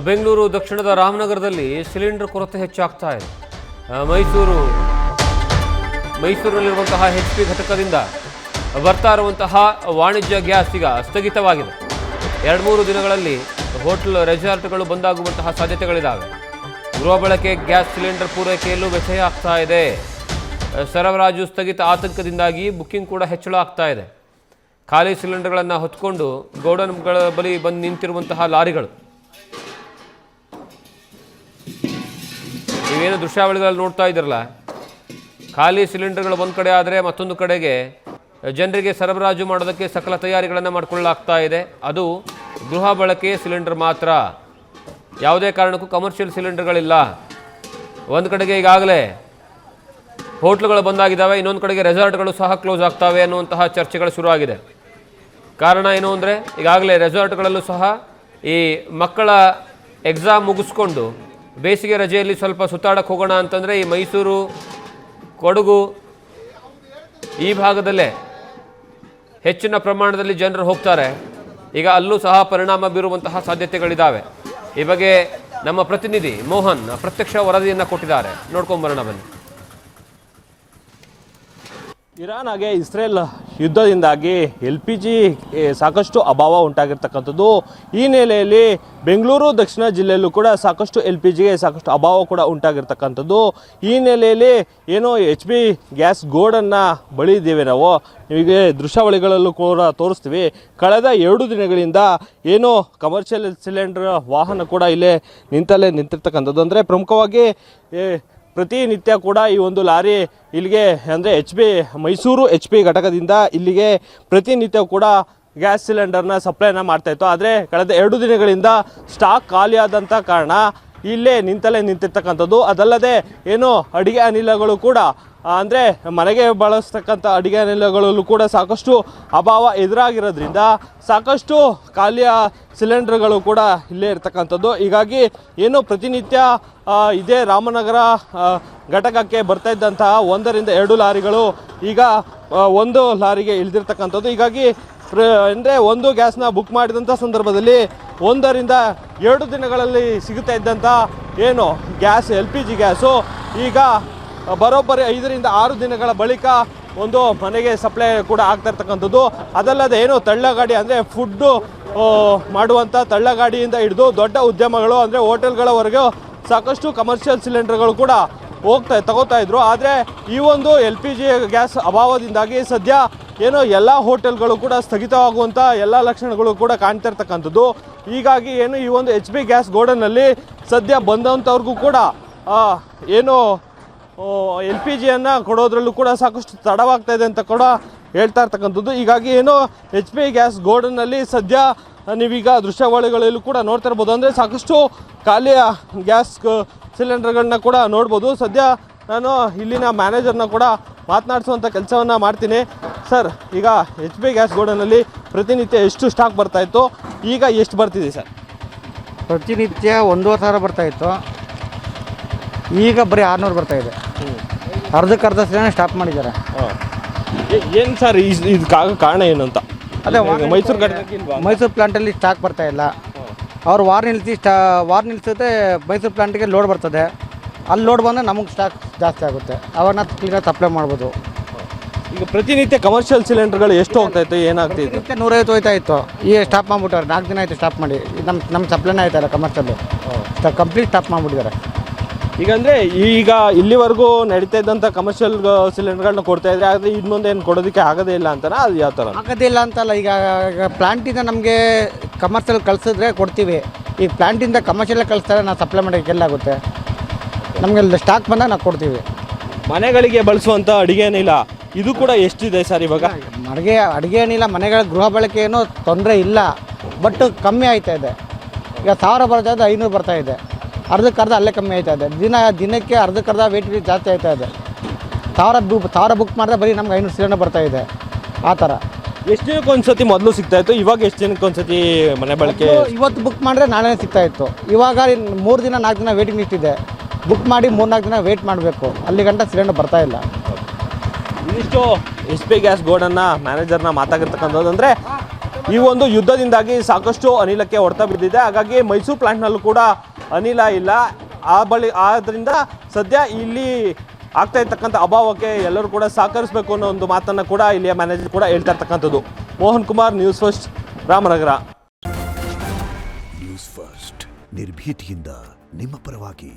ಬೆಂಗಳೂರು ದಕ್ಷಿಣದ ರಾಮನಗರದಲ್ಲಿ ಸಿಲಿಂಡರ್ ಕೊರತೆ ಹೆಚ್ಚಾಗ್ತಾ ಇದೆ. ಮೈಸೂರಿನಲ್ಲಿರುವಂತಹ HP ಘಟಕದಿಂದ ಬರ್ತಾ ಇರುವಂತಹ ವಾಣಿಜ್ಯ ಗ್ಯಾಸ್ ಈಗ ಸ್ಥಗಿತವಾಗಿದೆ. 2-3 ದಿನಗಳಲ್ಲಿ ಹೋಟೆಲ್ ರೆಸಾರ್ಟ್ಗಳು ಬಂದಾಗುವಂತಹ ಸಾಧ್ಯತೆಗಳಿದ್ದಾವೆ. ಗೃಹ ಬಳಕೆ ಗ್ಯಾಸ್ ಸಿಲಿಂಡರ್ ಪೂರೈಕೆಯಲ್ಲೂ ವ್ಯತ್ಯಯ ಆಗ್ತಾ ಇದೆ. ಸರಬರಾಜು ಸ್ಥಗಿತ ಆತಂಕದಿಂದಾಗಿ ಬುಕ್ಕಿಂಗ್ ಕೂಡ ಹೆಚ್ಚಳ ಆಗ್ತಾ ಇದೆ. ಖಾಲಿ ಸಿಲಿಂಡರ್ಗಳನ್ನು ಹೊತ್ಕೊಂಡು ಗೋಡನ್ಗಳ ಬಳಿ ಬಂದು ನಿಂತಿರುವಂತಹ ಲಾರಿಗಳು, ನೀವೇನು ದೃಶ್ಯಾವಳಿಗಳಲ್ಲಿ ನೋಡ್ತಾ ಇದ್ದೀರಲ್ಲ, ಖಾಲಿ ಸಿಲಿಂಡರ್ಗಳು ಒಂದು ಕಡೆ ಆದರೆ ಮತ್ತೊಂದು ಕಡೆಗೆ ಜನರಿಗೆ ಸರಬರಾಜು ಮಾಡೋದಕ್ಕೆ ಸಕಲ ತಯಾರಿಗಳನ್ನು ಮಾಡಿಕೊಳ್ಳಲಾಗ್ತಾ ಇದೆ. ಅದು ಗೃಹ ಬಳಕೆ ಸಿಲಿಂಡರ್ ಮಾತ್ರ, ಯಾವುದೇ ಕಾರಣಕ್ಕೂ ಕಮರ್ಷಿಯಲ್ ಸಿಲಿಂಡರ್ಗಳಿಲ್ಲ. ಒಂದು ಕಡೆಗೆ ಈಗಾಗಲೇ ಹೋಟ್ಲುಗಳು ಬಂದಾಗಿದ್ದಾವೆ, ಇನ್ನೊಂದು ಕಡೆಗೆ ರೆಸಾರ್ಟ್ಗಳು ಸಹ ಕ್ಲೋಸ್ ಆಗ್ತವೆ ಅನ್ನುವಂತಹ ಚರ್ಚೆಗಳು ಶುರುವಾಗಿದೆ. ಕಾರಣ ಏನು ಅಂದರೆ, ಈಗಾಗಲೇ ರೆಸಾರ್ಟ್ಗಳಲ್ಲೂ ಸಹ ಈ ಮಕ್ಕಳ ಎಕ್ಸಾಮ್ ಮುಗಿಸ್ಕೊಂಡು ಬೇಸಿಗೆ ರಜೆಯಲ್ಲಿ ಸ್ವಲ್ಪ ಸುತ್ತಾಡಕ್ಕೆ ಹೋಗೋಣ ಅಂತಂದರೆ ಈ ಮೈಸೂರು, ಕೊಡಗು ಈ ಭಾಗದಲ್ಲೇ ಹೆಚ್ಚಿನ ಪ್ರಮಾಣದಲ್ಲಿ ಜನರು ಹೋಗ್ತಾರೆ. ಈಗ ಅಲ್ಲೂ ಸಹ ಪರಿಣಾಮ ಬೀರುವಂತಹ ಸಾಧ್ಯತೆಗಳಿದ್ದಾವೆ. ಈ ಬಗ್ಗೆ ನಮ್ಮ ಪ್ರತಿನಿಧಿ ಮೋಹನ್ ಪ್ರತ್ಯಕ್ಷ ವರದಿಯನ್ನು ಕೊಟ್ಟಿದ್ದಾರೆ, ನೋಡ್ಕೊಂಬರೋಣ ಬನ್ನಿ. ಇರಾನ್ ಹಾಗೆ ಇಸ್ರೇಲ್ ಯುದ್ಧದಿಂದಾಗಿ LPG ಸಾಕಷ್ಟು ಅಭಾವ ಉಂಟಾಗಿರ್ತಕ್ಕಂಥದ್ದು. ಈ ನೆಲೆಯಲ್ಲಿ ಬೆಂಗಳೂರು ದಕ್ಷಿಣ ಜಿಲ್ಲೆಯಲ್ಲೂ ಕೂಡ ಸಾಕಷ್ಟು LPGಗೆ ಸಾಕಷ್ಟು ಅಭಾವ ಕೂಡ ಉಂಟಾಗಿರ್ತಕ್ಕಂಥದ್ದು. ಈ ನೆಲೆಯಲ್ಲಿ ಏನೋ HP ಗ್ಯಾಸ್ ಗೋಡನ್ನು ಬಳಿ ಇದ್ದೀವಿ ನಾವು, ನಿಮಗೆ ದೃಶ್ಯಾವಳಿಗಳಲ್ಲೂ ಕೂಡ ತೋರಿಸ್ತೀವಿ. ಕಳೆದ 2 ದಿನಗಳಿಂದ ಏನೋ ಕಮರ್ಷಿಯಲ್ ಸಿಲಿಂಡರ್ ವಾಹನ ಕೂಡ ಇಲ್ಲೇ ನಿಂತಿರ್ತಕ್ಕಂಥದ್ದು. ಅಂದರೆ ಪ್ರಮುಖವಾಗಿ ಪ್ರತಿನಿತ್ಯ ಕೂಡ ಈ ಒಂದು ಲಾರಿ ಇಲ್ಲಿಗೆ ಅಂದರೆ ಮೈಸೂರು HP ಘಟಕದಿಂದ ಇಲ್ಲಿಗೆ ಪ್ರತಿನಿತ್ಯ ಕೂಡ ಗ್ಯಾಸ್ ಸಿಲಿಂಡರ್ನ ಸಪ್ಲೈನ ಮಾಡ್ತಾಯಿತ್ತು. ಆದರೆ ಕಳೆದ 2 ದಿನಗಳಿಂದ ಸ್ಟಾಕ್ ಖಾಲಿಯಾದಂಥ ಕಾರಣ ಇಲ್ಲೇ ನಿಂತಿರ್ತಕ್ಕಂಥದ್ದು. ಅದಲ್ಲದೆ ಏನು ಅಡುಗೆ ಅನಿಲಗಳು ಕೂಡ ಅಂದರೆ ಮನೆಗೆ ಬಳಸ್ತಕ್ಕಂಥ ಅಡುಗೆ ಅನಿಲಗಳಲ್ಲೂ ಕೂಡ ಸಾಕಷ್ಟು ಅಭಾವ ಎದುರಾಗಿರೋದ್ರಿಂದ ಸಾಕಷ್ಟು ಖಾಲಿಯ ಸಿಲಿಂಡರ್ಗಳು ಕೂಡ ಇಲ್ಲೇ ಇರ್ತಕ್ಕಂಥದ್ದು. ಹೀಗಾಗಿ ಏನು ಪ್ರತಿನಿತ್ಯ ಇದೇ ರಾಮನಗರ ಘಟಕಕ್ಕೆ ಬರ್ತಾ ಇದ್ದಂತಹ 1-2 ಲಾರಿಗಳು ಈಗ 1 ಲಾರಿಗೆ ಇಳಿದಿರ್ತಕ್ಕಂಥದ್ದು. ಹೀಗಾಗಿ ಅಂದರೆ ಒಂದು ಗ್ಯಾಸ್ನ ಬುಕ್ ಮಾಡಿದಂಥ ಸಂದರ್ಭದಲ್ಲಿ 1-2 ದಿನಗಳಲ್ಲಿ ಸಿಗುತ್ತಾ ಇದ್ದಂಥ ಏನು ಗ್ಯಾಸ್ LPG ಗ್ಯಾಸು ಈಗ ಬರೋಬ್ಬರಿ 5-6 ದಿನಗಳ ಬಳಿಕ ಒಂದು ಮನೆಗೆ ಸಪ್ಲೈ ಕೂಡ ಆಗ್ತಾ ಇರ್ತಕ್ಕಂಥದ್ದು. ಅದಲ್ಲದೆ ಏನು ತಳ್ಳಗಾಡಿ ಅಂದರೆ ಫುಡ್ಡು ಮಾಡುವಂಥ ತಳ್ಳಗಾಡಿಯಿಂದ ಹಿಡಿದು ದೊಡ್ಡ ಉದ್ಯಮಗಳು ಅಂದರೆ ಹೋಟೆಲ್ಗಳವರೆಗೂ ಸಾಕಷ್ಟು ಕಮರ್ಷಿಯಲ್ ಸಿಲಿಂಡರ್ಗಳು ಕೂಡ ತಗೋತಾ ಇದ್ರು. ಆದರೆ ಈ ಒಂದು LPG ಗ್ಯಾಸ್ ಅಭಾವದಿಂದಾಗಿ ಸದ್ಯ ಏನೋ ಎಲ್ಲ ಹೋಟೆಲ್ಗಳು ಕೂಡ ಸ್ಥಗಿತವಾಗುವಂಥ ಎಲ್ಲ ಲಕ್ಷಣಗಳು ಕೂಡ ಕಾಣ್ತಾ ಇರ್ತಕ್ಕಂಥದ್ದು. ಹೀಗಾಗಿ ಏನು ಈ ಒಂದು HP ಗ್ಯಾಸ್ ಗೋಡನ್ನಲ್ಲಿ ಸದ್ಯ ಬಂದಂಥವ್ರಿಗೂ ಕೂಡ ಏನು LPGಯನ್ನು ಕೊಡೋದ್ರಲ್ಲೂ ಕೂಡ ಸಾಕಷ್ಟು ತಡವಾಗ್ತಾ ಇದೆ ಅಂತ ಕೂಡ ಹೇಳ್ತಾ ಇರ್ತಕ್ಕಂಥದ್ದು. ಹೀಗಾಗಿ ಏನು HP ಗ್ಯಾಸ್ ಗೋಡನ್ನಲ್ಲಿ ಸದ್ಯ ನೀವೀಗ ದೃಶ್ಯಾವಳಿಗಳಲ್ಲೂ ಕೂಡ ನೋಡ್ತಾ ಇರ್ಬೋದು. ಅಂದರೆ ಸಾಕಷ್ಟು ಖಾಲಿಯ ಗ್ಯಾಸ್ ಸಿಲಿಂಡರ್ಗಳನ್ನ ಕೂಡ ನೋಡ್ಬೋದು. ಸದ್ಯ ನಾನು ಇಲ್ಲಿನ ಮ್ಯಾನೇಜರ್ನ ಕೂಡ ಮಾತನಾಡಿಸುವಂಥ ಕೆಲಸವನ್ನು ಮಾಡ್ತೀನಿ. ಸರ್, ಈಗ HP ಗ್ಯಾಸ್ ಗೋಡನ್ನಲ್ಲಿ ಪ್ರತಿನಿತ್ಯ ಎಷ್ಟು ಸ್ಟಾಕ್ ಬರ್ತಾಯಿತ್ತು, ಈಗ ಎಷ್ಟು ಬರ್ತಿದೆ ಸರ್? ಪ್ರತಿನಿತ್ಯ 1,500 ಬರ್ತಾಯಿತ್ತು, ಈಗ ಬರೀ 600 ಬರ್ತಾಯಿದೆ. ಅರ್ಧಕ್ಕರ್ಧ ಸಿಲಿಂಡರ್ ಸ್ಟಾಪ್ ಮಾಡಿದ್ದಾರೆ. ಏನು ಸರ್ ಇದು ಕಾರಣ ಏನು ಅಂತ? ಅದೇ ಮೈಸೂರು ಪ್ಲಾಂಟಲ್ಲಿ ಸ್ಟಾಕ್ ಬರ್ತಾ ಇಲ್ಲ. ಅವ್ರು ವಾರ್ ನಿಲ್ಲಿಸಿದ್ರೆ ಮೈಸೂರು ಪ್ಲಾಂಟಿಗೆ ಲೋಡ್ ಬರ್ತದೆ. ಅಲ್ಲಿ ಲೋಡ್ ಬಂದರೆ ನಮಗೆ ಸ್ಟಾಕ್ ಜಾಸ್ತಿ ಆಗುತ್ತೆ, ಅವಾಗ ನಾವು ಕ್ಲೀನಾಗಿ ಸಪ್ಲೈ ಮಾಡ್ಬೋದು. ಈಗ ಪ್ರತಿನಿತ್ಯ ಕಮರ್ಷಿಯಲ್ ಸಿಲಿಂಡರ್ಗಳು ಎಷ್ಟು ಹೋಗ್ತಾಯಿತ್ತು, ಏನಾಗ್ತಿತ್ತು? 150 ಹೋಯ್ತಾ ಇತ್ತು, ಈಗ ಸ್ಟಾಪ್ ಮಾಡಿಬಿಟ್ಟಾರೆ. 4 ದಿನ ಆಯಿತು ಸ್ಟಾಪ್ ಮಾಡಿ. ನಮ್ಮ ಸಪ್ಲೈನೇ ಆಯ್ತಾಯಿಲ್ಲ ಕಮರ್ಷಿಯಲ್ಲು, ಕಂಪ್ಲೀಟ್ ಸ್ಟಾಪ್ ಮಾಡಿಬಿಟ್ಟಿದ್ದಾರೆ. ಈಗ ಅಂದರೆ ಈಗ ಇಲ್ಲಿವರೆಗೂ ನಡೀತಾ ಇದ್ದಂಥ ಕಮರ್ಷಿಯಲ್ ಸಿಲಿಂಡರ್ಗಳನ್ನ ಕೊಡ್ತಾ ಇದ್ರೆ, ಆದರೆ ಇನ್ನು ಮುಂದೆ ಏನು ಕೊಡೋದಕ್ಕೆ ಆಗೋದೇ ಇಲ್ಲ ಅಂತಾನೆ? ಅದು ಯಾವ ಥರ? ಆಗೋದೇ ಇಲ್ಲ ಅಂತಲ್ಲ. ಈಗ ಪ್ಲಾಂಟಿಂದ ನಮಗೆ ಕಮರ್ಷಿಯಲ್ ಕಳಿಸಿದ್ರೆ ಕೊಡ್ತೀವಿ. ಈಗ ಪ್ಲಾಂಟಿಂದ ಕಮರ್ಷಿಯಲ್ ಕಳಿಸ್ತಾರೆ, ನಾವು ಸಪ್ಲೈ ಮಾಡೋಕ್ಕೆ ಎಲ್ಲಾಗುತ್ತೆ? ನಮಗೆ ಸ್ಟಾಕ್ ಬಂದಾಗ ನಾವು ಕೊಡ್ತೀವಿ. ಮನೆಗಳಿಗೆ ಬಳಸುವಂಥ ಅಡುಗೆ ಅನಿಲ ಇದು ಕೂಡ ಎಷ್ಟಿದೆ ಸರ್ ಇವಾಗ? ಅಡುಗೆ ಅನಿಲ ಮನೆಗಳ ಗೃಹ ಬಳಕೆ ಏನೂ ತೊಂದರೆ ಇಲ್ಲ, ಬಟ್ ಕಮ್ಮಿ ಆಯ್ತಾ ಇದೆ. ಈಗ 1000 ಬರ್ತಾ ಇದೆ, 500 ಬರ್ತಾ ಇದೆ. ಅರ್ಧಕ್ಕರ್ಧ ಅಲ್ಲೇ ಕಮ್ಮಿ ಆಯ್ತಾ ಇದೆ. ದಿನಕ್ಕೆ ಅರ್ಧಕ್ಕರ್ಧ ವೇಟ್ ಜಾಸ್ತಿ ಆಯ್ತಾ ಇದೆ. 1000 ಬುಕ್ ಮಾಡಿದ್ರೆ ಬರೀ ನಮ್ಗೆ 500 ಸಿಲಿಂಡರ್ ಬರ್ತಾ ಇದೆ. ಆ ಥರ ಎಷ್ಟು ದಿನಕ್ಕೆ ಒಂದ್ಸತಿ ಮೊದಲು ಸಿಗ್ತಾಯಿತ್ತು, ಇವಾಗ ಎಷ್ಟು ದಿನಕ್ಕೆ ಒಂದ್ಸತಿ ಮನೆ ಬಳಕೆ? ಇವತ್ತು ಬುಕ್ ಮಾಡಿದ್ರೆ ನಾಳೆ ಸಿಗ್ತಾಯಿತ್ತು. ಇವಾಗ 3 ದಿನ 4 ದಿನ ವೇಟಿಂಗ್ ಲಿಸ್ಟ್ ಇದೆ. ಬುಕ್ ಮಾಡಿ 3-4 ದಿನ ವೇಟ್ ಮಾಡಬೇಕು, ಅಲ್ಲಿ ಗಂಟ ಸಿಲಿಂಡರ್ ಬರ್ತಾ ಇಲ್ಲ. ಇದಿಷ್ಟು HP ಗ್ಯಾಸ್ ಗೋಡನ್ನ ಮ್ಯಾನೇಜರ್ನ ಮಾತಾಗಿರ್ತಕ್ಕಂಥದ್ದು. ಅಂದರೆ ಈ ಒಂದು ಯುದ್ಧದಿಂದಾಗಿ ಸಾಕಷ್ಟು ಅನಿಲಕ್ಕೆ ಹೊಡೆತ ಬಿದ್ದಿದೆ. ಹಾಗಾಗಿ ಮೈಸೂರು ಪ್ಲಾಂಟ್ನಲ್ಲೂ ಕೂಡ ಅನಿಲ ಇಲ್ಲ. ಆದ್ದರಿಂದ ಸದ್ಯ ಇಲ್ಲಿ ಆಗ್ತಾ ಇರ್ತಕ್ಕಂಥ ಅಭಾವಕ್ಕೆ ಎಲ್ಲರೂ ಕೂಡ ಸಹಕರಿಸಬೇಕು ಅನ್ನೋ ಒಂದು ಮಾತನ್ನು ಕೂಡ ಇಲ್ಲಿಯ ಮ್ಯಾನೇಜರ್ ಕೂಡ ಹೇಳ್ತಾ ಇರ್ತಕ್ಕಂಥದ್ದು. Mohan Kumar, news first, Ramanagara. News first ನಿರ್ಭೀತಿಯಿಂದ ನಿಮ್ಮ ಪರವಾಗಿ.